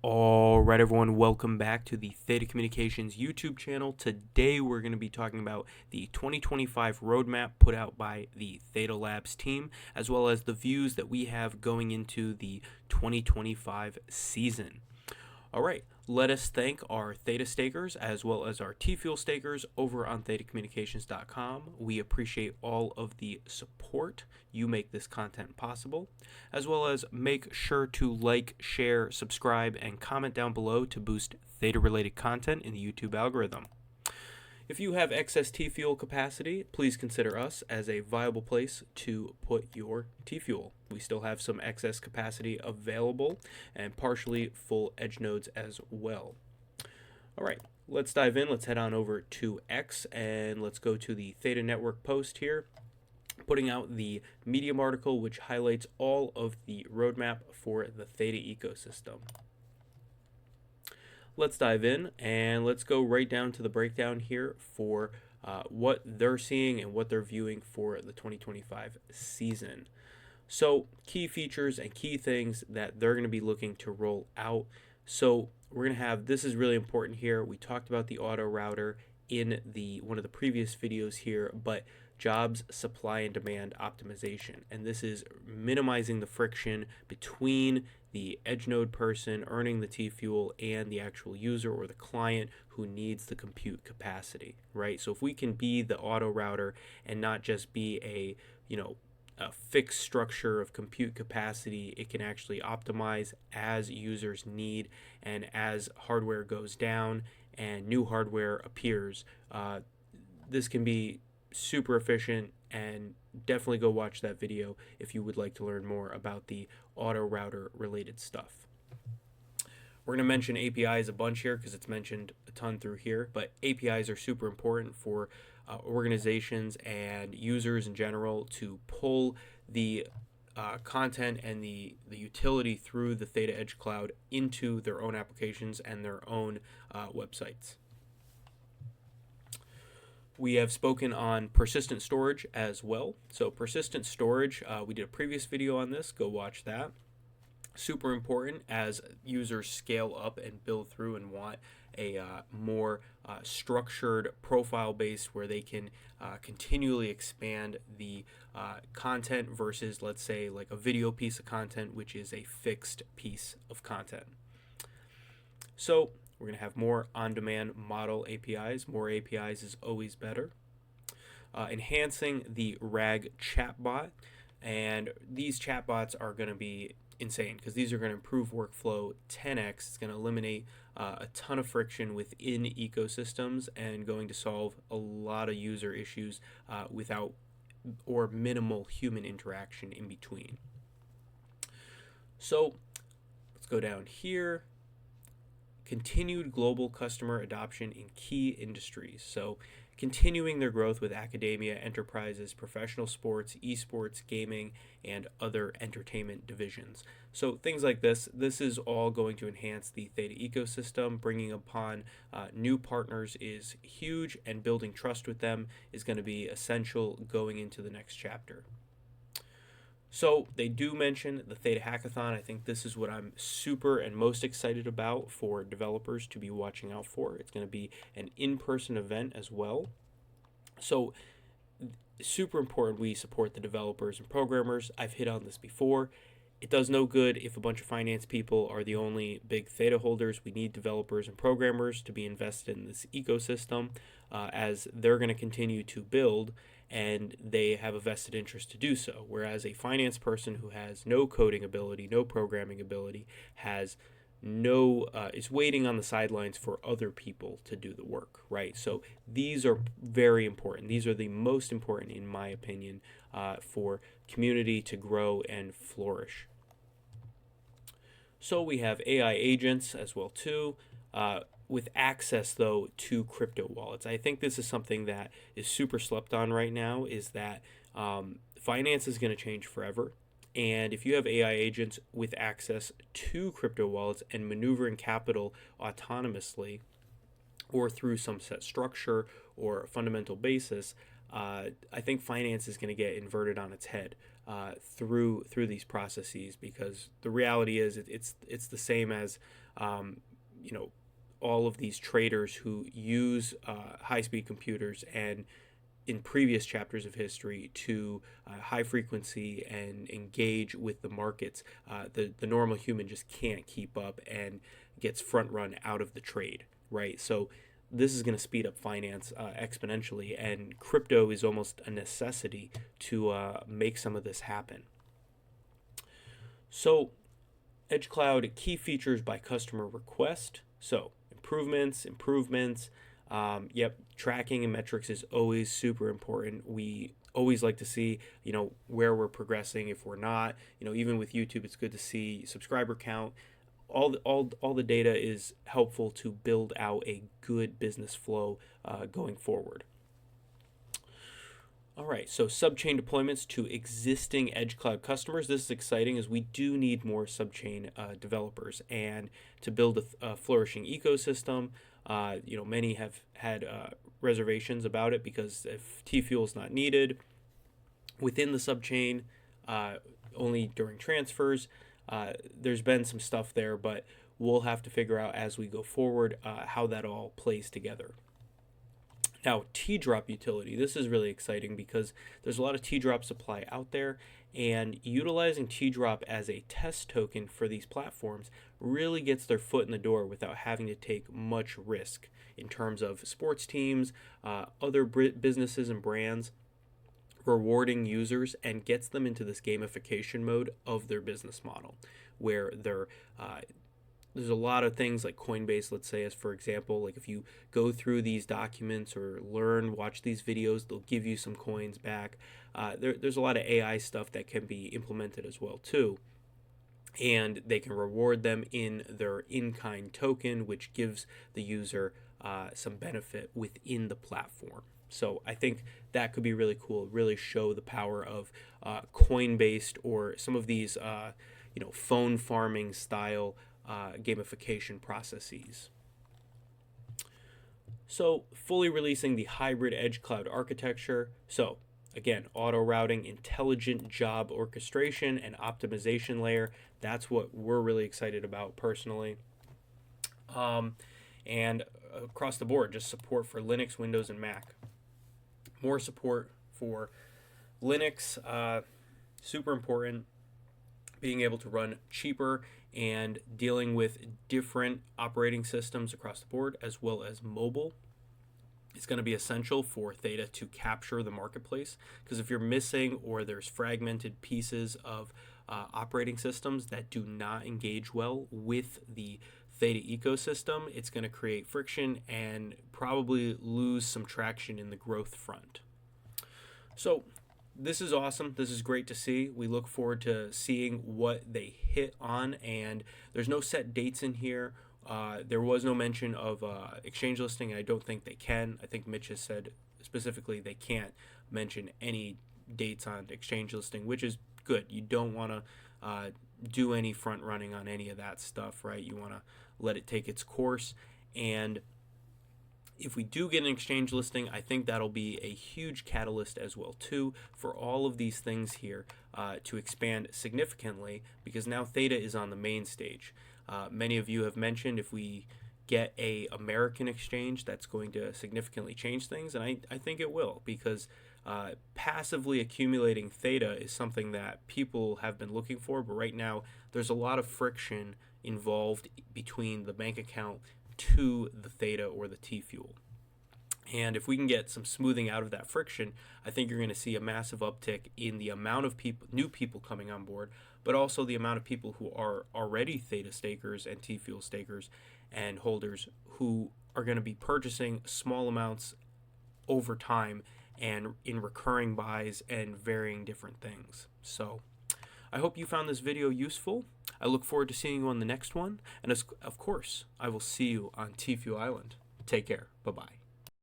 All right, everyone, welcome back to the Theta Communications YouTube channel. Today, we're going to be talking about the 2025 roadmap put out by the Theta Labs team, as well as the views that we have going into the 2025 season. All right, let us thank our Theta stakers as well as our Tfuel stakers over on ThetaCommunications.com. We appreciate all of the support. You make this content possible, as well as make sure to like, share, subscribe, and comment down below to boost Theta-related content in the YouTube algorithm. If you have excess Tfuel capacity, please consider us as a viable place to put your Tfuel. We still have some excess capacity available and partially full edge nodes as well. All right, let's dive in. Let's head on over to X and let's go to the Theta Network post here, putting out the Medium article which highlights all of the roadmap for the Theta ecosystem. Let's dive in and let's go right down to the breakdown here for what they're seeing and what they're viewing for the 2025 season. So key features and key things that they're going to be looking to roll out. So we're going to have, this is really important here. We talked about the auto router in one of the previous videos here, but jobs, supply, and demand optimization. And this is minimizing the friction between the edge node person earning the Tfuel and the actual user or the client who needs the compute capacity, right? So if we can be the auto router and not just be a fixed structure of compute capacity, it can actually optimize as users need and as hardware goes down and new hardware appears. This can be super efficient, and definitely go watch that video if you would like to learn more about the auto router related stuff. We're going to mention APIs a bunch here because it's mentioned a ton through here, but APIs are super important for organizations and users in general to pull the content and the utility through the Theta Edgecloud into their own applications and their own websites. We have spoken on persistent storage as well. So persistent storage, we did a previous video on this. Go watch that. Super important as users scale up and build through and want a more structured profile base where they can continually expand the content versus, let's say, like a video piece of content, which is a fixed piece of content. So we're going to have more on-demand model APIs. More APIs is always better. Enhancing the RAG chatbot. And these chatbots are going to be insane because these are going to improve workflow 10x. It's going to eliminate a ton of friction within ecosystems and going to solve a lot of user issues without or minimal human interaction in between. So let's go down here. Continued global customer adoption in key industries. So continuing their growth with academia, enterprises, professional sports, esports, gaming, and other entertainment divisions. So things like this is all going to enhance the Theta ecosystem. Bringing upon new partners is huge, and building trust with them is going to be essential going into the next chapter. So they do mention the Theta Hackathon. I think this is what I'm super and most excited about for developers to be watching out for. It's going to be an in-person event as well. So super important we support the developers and programmers. I've hit on this before. It does no good if a bunch of finance people are the only big Theta holders. We need developers and programmers to be invested in this ecosystem as they're going to continue to build, and they have a vested interest to do so. Whereas a finance person who has no coding ability, no programming ability, has is waiting on the sidelines for other people to do the work, right? So these are very important. These are the most important, in my opinion, for community to grow and flourish. So we have AI agents as well too, with access though to crypto wallets. I think this is something that is super slept on right now, is that finance is going to change forever. And if you have AI agents with access to crypto wallets and maneuvering capital autonomously or through some set structure or fundamental basis, I think finance is going to get inverted on its head. through these processes, because the reality is it's the same as you know, all of these traders who use high-speed computers and in previous chapters of history to high frequency and engage with the markets. The normal human just can't keep up and gets front run out of the trade, right? So this is going to speed up finance exponentially, and crypto is almost a necessity to make some of this happen. So Edgecloud key features by customer request. So improvements. Yep, tracking and metrics is always super important. We always like to see, where we're progressing. If we're not, even with YouTube, it's good to see subscriber count. All the data is helpful to build out a good business flow going forward. All right, so subchain deployments to existing Edgecloud customers. This is exciting, as we do need more subchain developers, and to build a flourishing ecosystem. Many have had reservations about it, because if Tfuel is not needed within the subchain, only during transfers, there's been some stuff there, but we'll have to figure out as we go forward how that all plays together. Now, T-drop utility. This is really exciting, because there's a lot of T-drop supply out there, and utilizing T-drop as a test token for these platforms really gets their foot in the door without having to take much risk in terms of sports teams, other businesses and brands, rewarding users, and gets them into this gamification mode of their business model, where there's a lot of things like Coinbase, let's say, as for example, like if you go through these documents or watch these videos, they'll give you some coins back. There's a lot of AI stuff that can be implemented as well too, and they can reward them in their in-kind token, which gives the user some benefit within the platform. So I think that could be really cool, really show the power of coin-based or some of these phone farming style gamification processes. So fully releasing the hybrid Edgecloud architecture. So again, auto routing, intelligent job orchestration, and optimization layer. That's what we're really excited about personally. And across the board, just support for Linux, Windows, and Mac. More support for Linux, super important. Being able to run cheaper and dealing with different operating systems across the board, as well as mobile, is going to be essential for Theta to capture the marketplace. Because if you're missing, or there's fragmented pieces of operating systems that do not engage well with the Theta ecosystem, it's going to create friction and probably lose some traction in the growth front. So this is awesome. This is great to see. We look forward to seeing what they hit on, and there's no set dates in here. There was no mention of exchange listing, and I don't think they can. I think Mitch has said specifically they can't mention any dates on exchange listing, which is good. You don't want to do any front running on any of that stuff, right? You want to let it take its course, and if we do get an exchange listing, I think that'll be a huge catalyst as well too for all of these things here to expand significantly, because now Theta is on the main stage. Many of you have mentioned if we get a American exchange, that's going to significantly change things, and I think it will, because passively accumulating Theta is something that people have been looking for, but right now there's a lot of friction involved between the bank account to the Theta or the Tfuel. And if we can get some smoothing out of that friction, I think you're going to see a massive uptick in the amount of new people coming on board, but also the amount of people who are already Theta stakers and Tfuel stakers and holders who are going to be purchasing small amounts over time and in recurring buys and varying different things. So I hope you found this video useful. I look forward to seeing you on the next one. And of course, I will see you on Tfuel Island. Take care. Bye-bye.